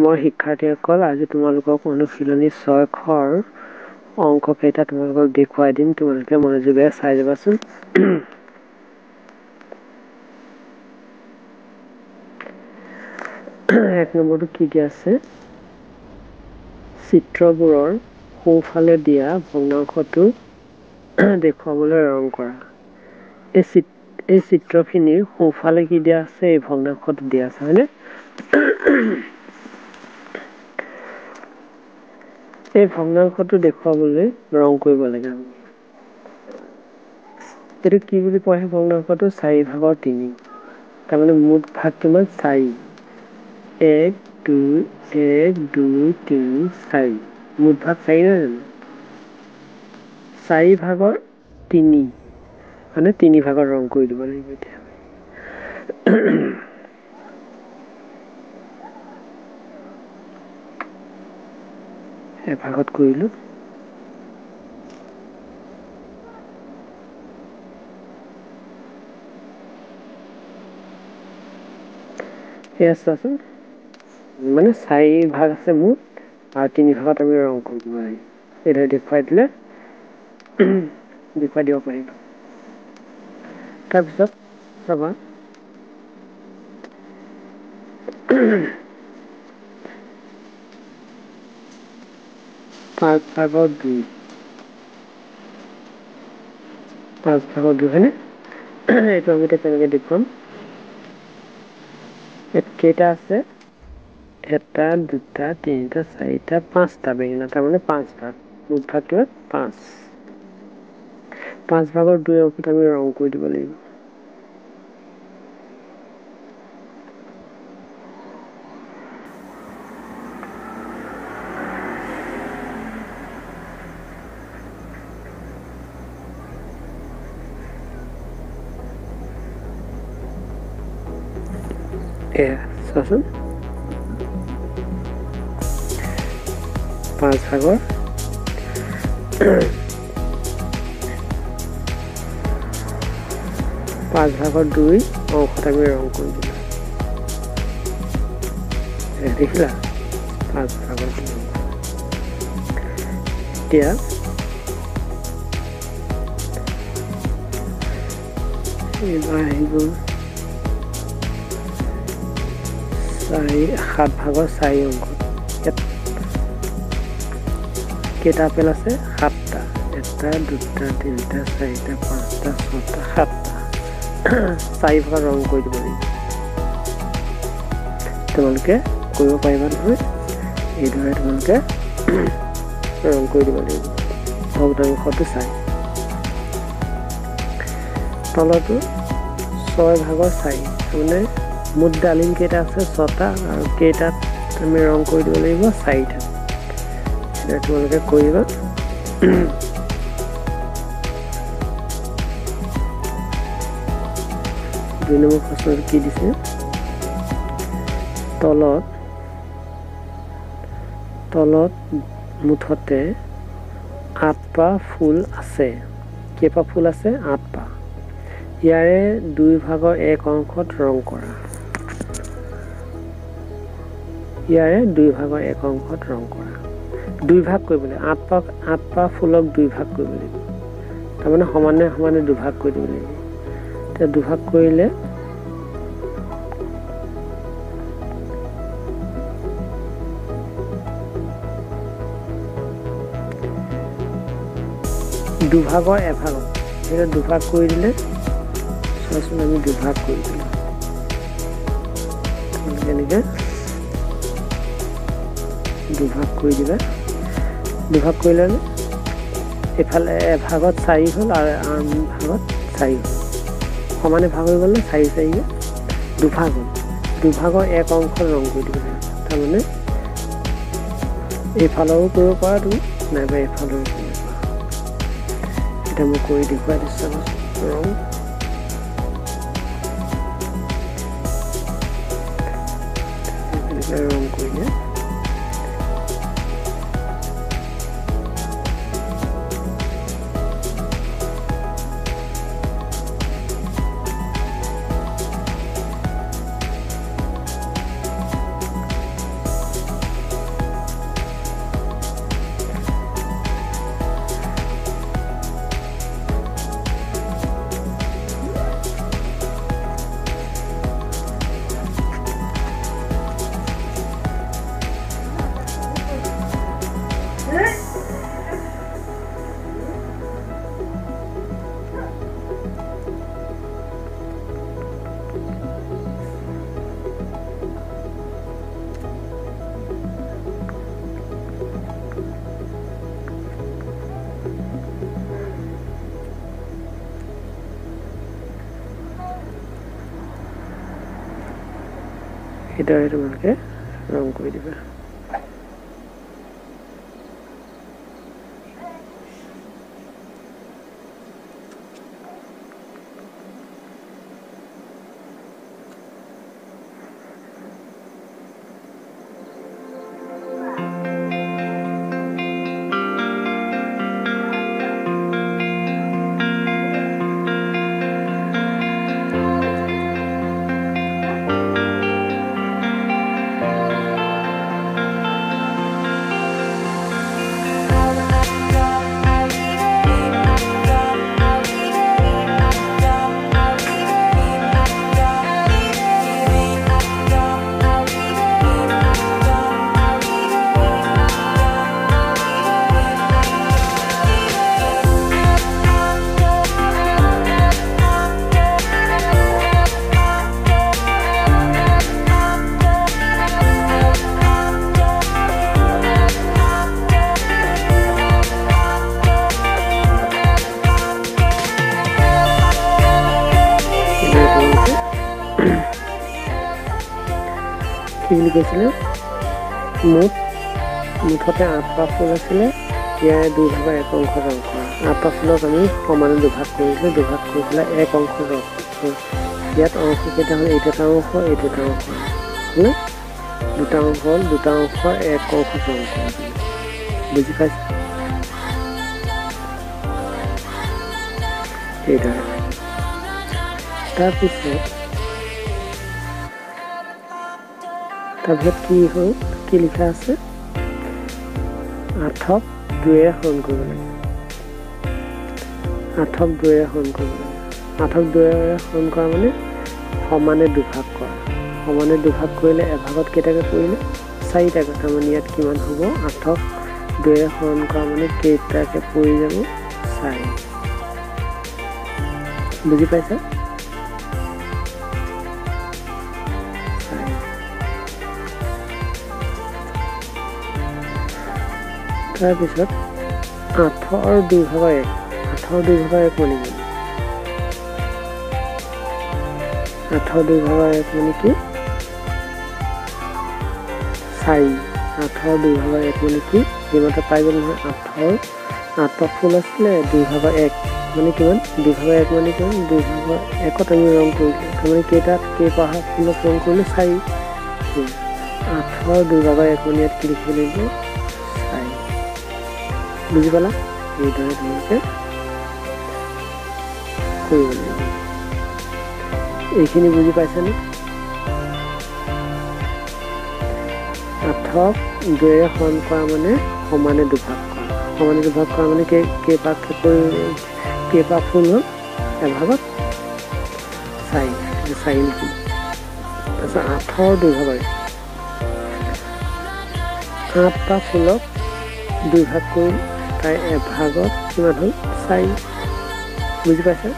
মই শিক্ষাৰ্থীসকল আজি তোমালোকক অনুশীলনী 6 অংক কেইটা তোমালোকক দেখুৱাই দিম তোমালোকে মনোযোগেৰে চাই যাবাচোন এক নম্বৰটো কি দিয়া আছে চিত্ৰবোৰৰ সোঁফালে দিয়া ভগ্নাংশটো দেখুৱাবলৈ ৰং কৰা এই চিত্ৰখিনিৰ সোঁফালে কি দিয়া আছে এই ভগ্নাংশটো দিয়া আছে হয়নে এই ভগ্নাংশটো দেখুৱাবলৈ ৰং কৰিব লাগে আমি এইটো কি বুলি কোৱা হয় ভগ্নাংশটো 4/3 তাৰমানে মুঠ ভাগ কিমান 4 1 2 1 2 3 4 মুঠ ভাগ 4 নহয় জানো 4/3 মানে 3 ভাগত ৰং কৰি দিব লাগিব এতিয়া এভাগত কৰিলো এয়া চোৱাচোন মানে 4 ভাগ আছে মুঠ আৰু 3 ভাগত আমি ৰং কৰি দিব লাগিব এইদৰে দেখুৱাই দিলে দেখুৱাই দিব পাৰিম তাৰপিছত চাবা 5/2 5/2 হয়নে এইটো আমি এতিয়া কেনেকৈ দেখুৱাম ইয়াত কেইটা আছে 1 2 3 4 5টা বেঙেনা তাৰমানে 5 ভাগ মুঠ ভাগ কিমান 5/2 অংশত আমি ৰং কৰি দিব লাগিব এয়া চোৱাচোন 5/2 অংশত আমি ৰং কৰি দিলোঁ দেখিলা 5/2 এতিয়া এইবাৰ আহিব 7/4 অংশ ইয়াত কেইটা আপেল আছে 7টা 1 2 3 4 5 6 7টা 4 ৰং কৰি দিব লাগিব তোমালোকে কৰিব পাৰিবা নহয় এইদৰে তোমালোকে ৰং কৰি দিব লাগিব ভগ্নাংশটো চাই তলতো 6/4 তাৰমানে মুঠ ডালিম কেইটা আছে 6টা আৰু কেইটাত আমি ৰং কৰি দিব লাগিব 4টা এটা তোমালোকে কৰিবা 2 নম্বৰ প্ৰশ্নটো কি দিছে তলত মুঠতে 8পা ফুল আছে কেইপা ফুল আছে 8পা ইয়াৰে 2/1 অংশত ৰং কৰা ইয়াৰে 2/1 অংশত ৰং কৰা 2 ভাগ কৰিব লাগিব 8পা ফুলক 2 ভাগ কৰিব লাগিব তাৰমানে সমানে সমানে 2 ভাগ কৰি দিব লাগিব এতিয়া 2 ভাগ কৰিলে দুভাগৰ এভাগত এটা 2 ভাগ কৰি দিলে চোৱাচোন আমি 2 ভাগ কৰি দিলোঁ এনেকৈ 2 ভাগ কৰি দিবা 2 ভাগ কৰিলে এফালে এভাগত 4 হ'ল আৰু আন ভাগত 4 হ'ল সমানে ভাগ হৈ গ'লে 4 দুভাগ হ'ল দুভাগৰ 1 অংশ ৰং কৰি দিব লাগিব তাৰমানে এইফালৰো কৰিব পাৰা তুমি নাইবা এইফালৰো কৰিব পাৰা এটা মই কৰি দেখুৱাই দিছোঁ ৰং এনেকৈ ৰং কৰিলে এইদৰে তোমালোকে ৰং কৰি দিবা। কি বুলি কৈছিলে, মুঠতে 8টা ফুল আছিলে, ইয়াৰে 2 ভাগৰ 1 অংশ ৰং কৰা। 8টা ফুলক আমি সমানে 2 ভাগ কৰিলোঁ, 2 ভাগ কৰি পেলাই 1 অংশ ৰং। ইয়াত অংশ কেইটা হ'ল, এইটো এটা অংশ, এইটো এটা অংশ, হয়নে? 2টা অংশ হ'ল, 2টা অংশ 1 অংশ ৰং কৰা। বুজি পাইছে? এইদৰে। তাৰপিছত কি হ'ল, কি লিখা আছে, 8ক 2ৰে হৰণ কৰিব লাগে। 8ক 2ৰে হৰণ কৰিব লাগে। 8ক 2ৰে হৰণ কৰা মানে সমানে 2 ভাগ কৰা। সমানে 2 ভাগ কৰিলে এভাগত কেইটাকে পৰিলে, 4টাকে। তাৰমানে ইয়াত কিমান হ'ব, 8ক 2ৰে হৰণ কৰা মানে কেইটাকে পৰি যাব, 4। বুজি পাইছা? তাৰপিছত 8ৰ 2 ভাগৰ 1। 8ৰ 2 ভাগৰ 1 মানে কি? 8ৰ 2 ভাগৰ 1 মানে কি? 4। 8ৰ 2 ভাগৰ 1 মানে কি? এইমাত্ৰ পাই গ'ল নহয়। 8টা ফুল আছিলে, 2 ভাগৰ 1 মানে কিমান? 2 ভাগৰ 1 মানে কিমান? 2 ভাগৰ 1ত আমি ৰং কৰিলোঁ। তাৰমানে কেইপাহা ফুলত ৰং কৰিলোঁ? 4। 8ৰ 2 ভাগৰ 1 মানে ইয়াত কি লিখিব লাগিব? 4। বুজি পালা? এইদৰে তোমালোকে কৰিব লাগিব। এইখিনি বুজি পাইছানে? 8ক 2ৰে হৰণ কৰা মানে সমানে 2 ভাগ কৰা। সমানে 2 ভাগ কৰা মানে কেইপাহ ফুল হ'ল, এভাগত 4 লিখিম। তাৰপিছত 8ৰ 2 ভাগৰ 8টা ফুলক 2 ভাগ কৰিলোঁ, তাই এভাগত কিমান হ'ল, 4। বুজি পাইছা?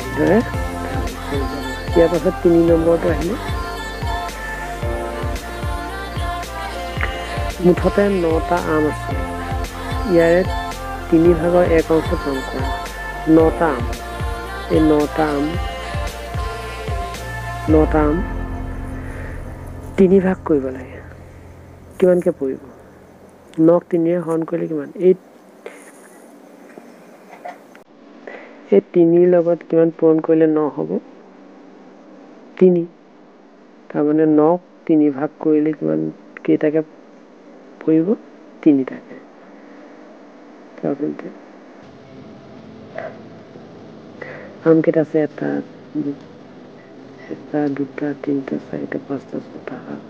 এইদৰে ইয়াৰ পাছত 3 নম্বৰটো আহিলে, মুঠতে 9টা আম আছে, ইয়াৰে 3 ভাগৰ 1 অংশ ৰং কৰা। 9টা আম, এই 9টা আম 3 ভাগ কৰিব লাগে। কিমানকে পৰিব? 9ক 3ৰে হৰণ কৰিলে কিমান? এই 3ৰ লগত কিমান পূৰণ কৰিলে 9 হ'ব? 3। তাৰমানে 9ক 3 ভাগ কৰিলে কিমান, কেইটাকে পৰিব? 3টাকে। আম কেইটা আছে? 1, 2, 3, 4, 5, 6, 7,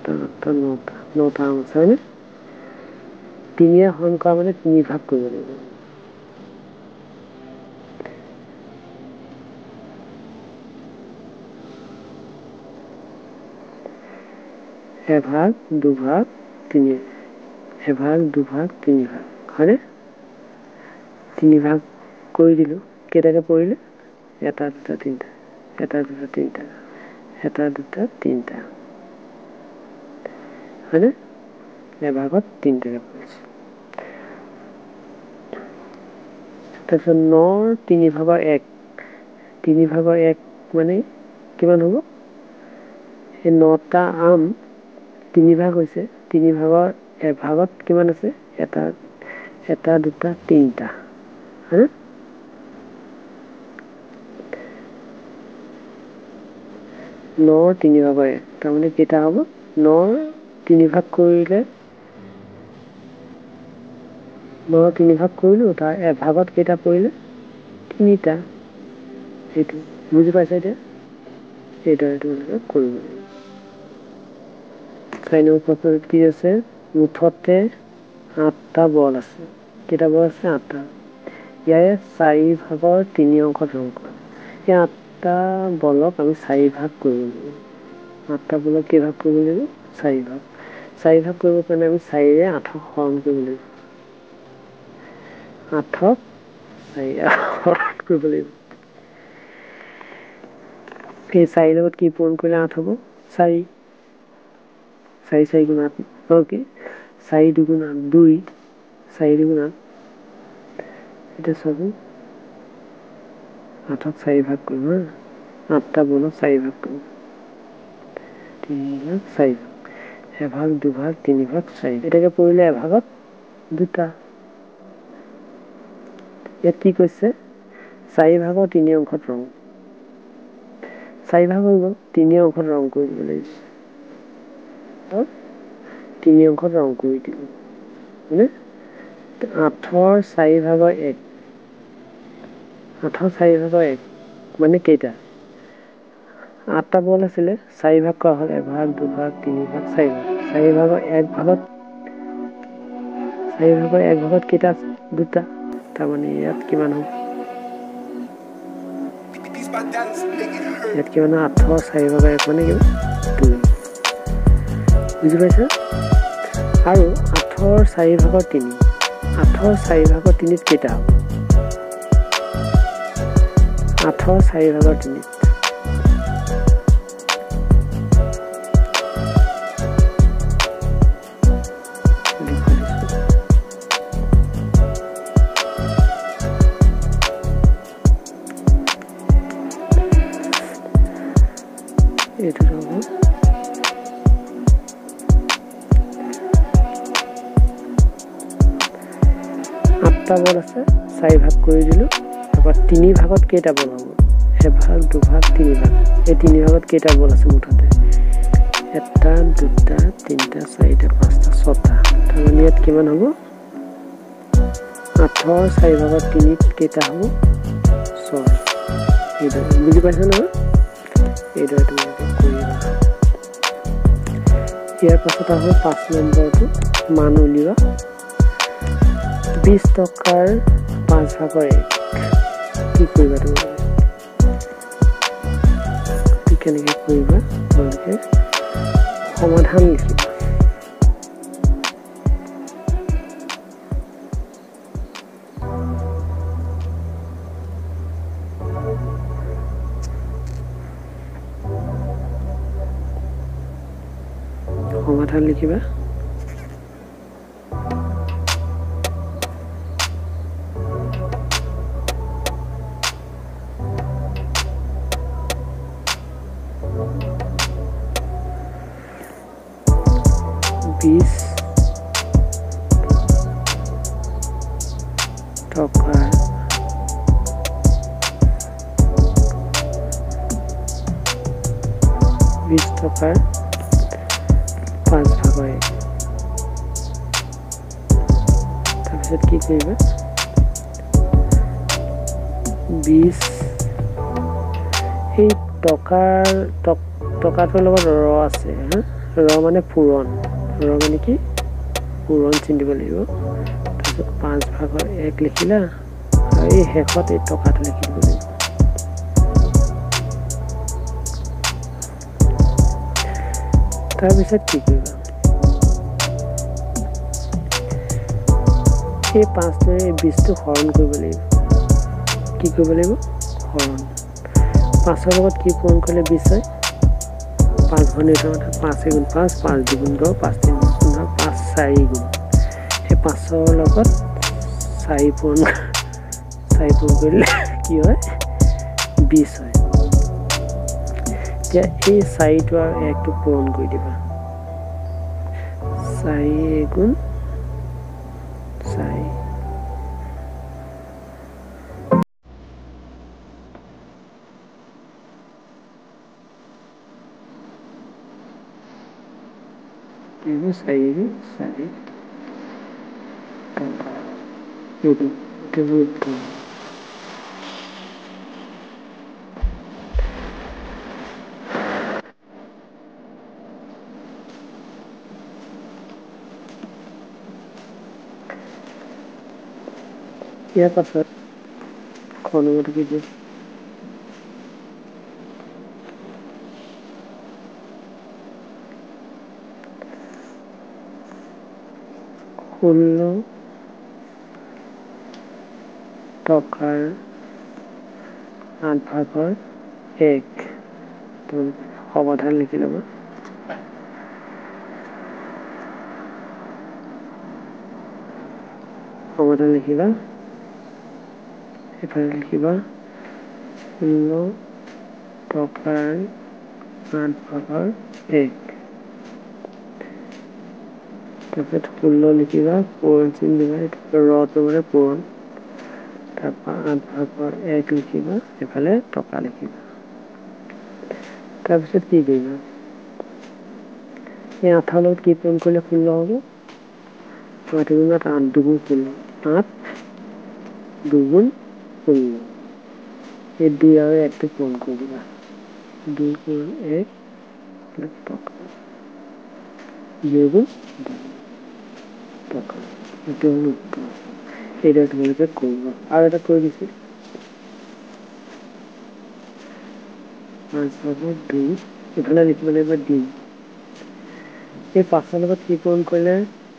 8, 9টা। 9টা আম আছে, হয়নে? 3ৰে হৰণ কৰা মানে 3 ভাগ কৰিব লাগিব। এভাগ, দুভাগ, 3। এভাগ, দুভাগ, 3 ভাগ, হয়নে? 3 ভাগ কৰি দিলোঁ, কেইটাকে পৰিলে? 1, 2, 3টা। 1, 2, 3টা। 1, 2, 3টা, হয়নে? এভাগত 3টাকে পৰিছে। তাৰপিছত 9ৰ 3 ভাগৰ 1। 3 ভাগৰ 1 মানে কিমান হ'ব এই 9টা আম 3 ভাগ হৈছে 3 ভাগৰ এভাগত কিমান আছে এটা 2টা 3টা হা 9 3 ভাগৰ 1 তাৰমানে কেইটা হ'ব 9 3 ভাগ কৰিলে 9 3 ভাগ কৰিলো তাৰ এভাগত কেইটা পৰিলে 3টা এইটো বুজি পাইছা এতিয়া এইটো কৰিব 6 নম্বৰ প্ৰশ্নত কি আছে মুঠতে 8টা বল আছে কেইটা বল আছে 8টা ইয়াৰে 4 ভাগৰ 3 অংশত ৰং কৰা এই 8টা বলক আমি 4 ভাগ কৰিব লাগিব 8টা বলক কি ভাগ কৰিব লাগিব 4 ভাগ 4 ভাগ কৰিব কাৰণে আমি 4 ৰে 8ক হৰণ কৰিব লাগিব 8ক 4 হৰণ কৰিব লাগিব এই 4 লগত কি পূৰণ কৰিলে 8 হ'ব 4 4 4 গুণ 8 ওকে 4 দুগুণ 8 2 4 দুগুণ 8 এটা সব 8ক 4 ভাগ কৰিম 8টা বলক 4 ভাগ কৰিম 3 ভাগ 4 এভাগ 2 ভাগ 3 ভাগ 4 এটাকে পৰিলে এভাগত 2টা ইয়াত কি কৈছে 4 ভাগৰ 3 অংশত ৰং 4 ভাগ হৈ গ'ল 3 অংশত ৰং কৰিব লাগিব 3 অংশত ৰং কৰি দিলোঁ হয়নে 8ৰ 4 ভাগৰ 1 8ৰ 4 ভাগৰ 1 মানে কেইটা 8টা বল আছিলে 4 ভাগ কৰা হ'ল এভাগ 2 ভাগ 3 ভাগ 4 ভাগ 4 ভাগৰ 1 ভাগত কেইটা 2টা তাৰমানে ইয়াত কিমান হ'ব ইয়াত কিমান 8ৰ 4 ভাগৰ 1 মানে কিমান 2 বুজি পাইছা আৰু 8ৰ 4 ভাগৰ 3 8ৰ 4 ভাগৰ 3 কেইটা হ'ব 8ৰ 4 ভাগৰ 3 এইটো হ'ব 8টা বল আছে 4 ভাগ কৰি দিলোঁ তাৰপৰা 3 ভাগত কেইটা বল হ'ব এভাগ 2 ভাগ 3 ভাগ এই 3 ভাগত কেইটা বল আছে মুঠতে 1 2 3 4 5 6টা তাৰমানে ইয়াত কিমান হ'ব 8ৰ 4 ভাগৰ 3 কেইটা হ'ব 6 এইটো বুজি পাইছা নহয় এইটো তোমালোকে কৰিবা ইয়াৰ পাছত আহোঁ 5 নম্বৰটো মান উলিওৱা 20 টকাৰ 5 ভাগৰ 1 কি কৰিবা তোমালোকে কেনেকৈ কৰিবা তোমালোকে সমাধান লিখিবা সমাধান লিখিবা $20 টকাৰ 5 ভাগৰ 1 তাৰপিছত কি কৰিবা 20 এই টকাটোৰ লগত ৰ আছে হা ৰ মানে পূৰণ ৰ মানে কি পূৰণ চিন দিব লাগিব তাৰপিছত 5 ভাগৰ 1 লিখিলা আৰু এই শেষত এই টকাটো লিখি দিব লাগিব তাৰপিছত কি কৰিবা এই 5টোৱে 20টো হৰণ কৰিব লাগিব কি কৰিব লাগিব হৰণ 5ৰ লগত কি পূৰণ কৰিলে 20 হয় 5 ঘন এটা কথা 5 গুণ 5 5 দুগুণ 10 5 3 গুণ 5 4 গুণ এই 5ৰ লগত 4 পূৰণ কৰিলে কি হয় 20 হয় এতিয়া এই 4টো আৰু 1টো পূৰণ কৰি দিবা 4 গুণ 4 4 4 ইয়াৰ পাছত খনমটো কি দিয়ে 16 টকাৰ 8/1 সমাধান লিখি ল'ব সমাধান লিখিবা এফালে লিখিবা 16 টকাৰ 8/1 তাৰপিছত 16 লিখিবা পূৰণ চিন দিবা ৰটো মানে পূৰণ তাৰপৰা 8/1 লিখিবা এফালে টকা লিখিবা তাৰপিছত কি কৰিবা এই 8 লগত কি পূৰণ কৰিলে 16 হ'ব 8 দুগুণ 16 8 দুগুণ 16 এই 2 আৰু 1টো পূৰণ কৰি দিবা 2 পূৰণ 1 টকা 2 গুণ 2 টকা এইটো হ'ল উত্তৰ এইটো তোমালোকে কৰিব আৰু এটা কৰি দিছোঁ 5/2 এইফালে লিখিব লাগিব দিন এই 5ৰ লগত কি পূৰণ কৰিলে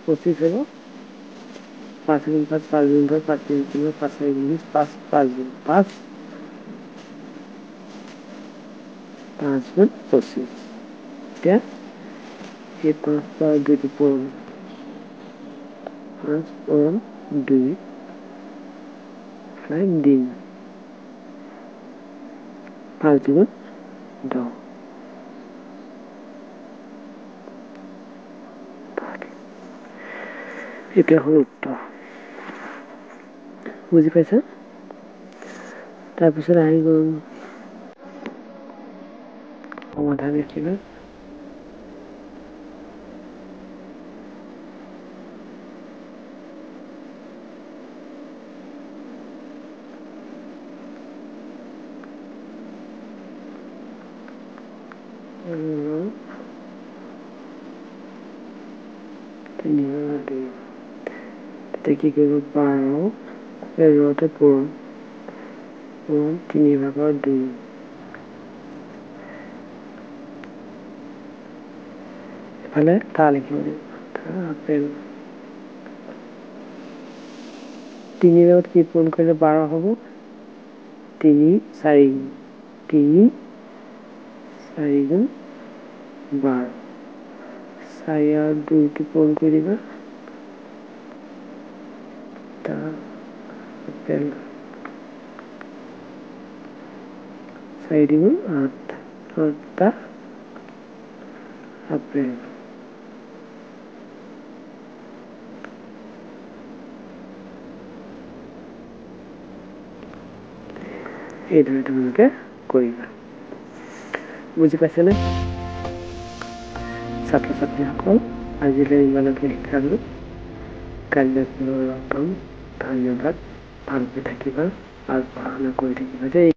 25 হ'ব 5 গুণ 5 5 গুণ 5 5 3 গুণ 5 4 গুণ 5 5 গুণ 5 5 গুণ 25 এতিয়া এই 5 আৰু 2টো পূৰণ 5 পূৰণ 2 দিন 5 দুগুণ 10 এতিয়া হ'ল উত্তৰ বুজি পাইছা তাৰপিছত আহি গ'ল সমাধান লিখিবা তেতিয়া কি কৰিব 12 ৰতে পূৰণ 3/2 এফালে তা লিখিব লাগিব আপেল 3 লগত কি পূৰণ কৰিলে 12 হ'ব 3 4 3 4 গুণ 12 4 আৰু 2টো পূৰণ কৰি দিবা আপেল 4 দুগুণ 8 8টা আপেল এইদৰে তোমালোকে কৰিবা বুজি পাইছেনে ছাত্ৰ ছাত্ৰীসকল আজিলৈ ইমানতে শিকালোঁ কাইলৈ পুনৰ লগ পাম ধন্যবাদ ভালকৈ থাকিবা আৰু পঢ়া শুনা কৰি থাকিবা দেই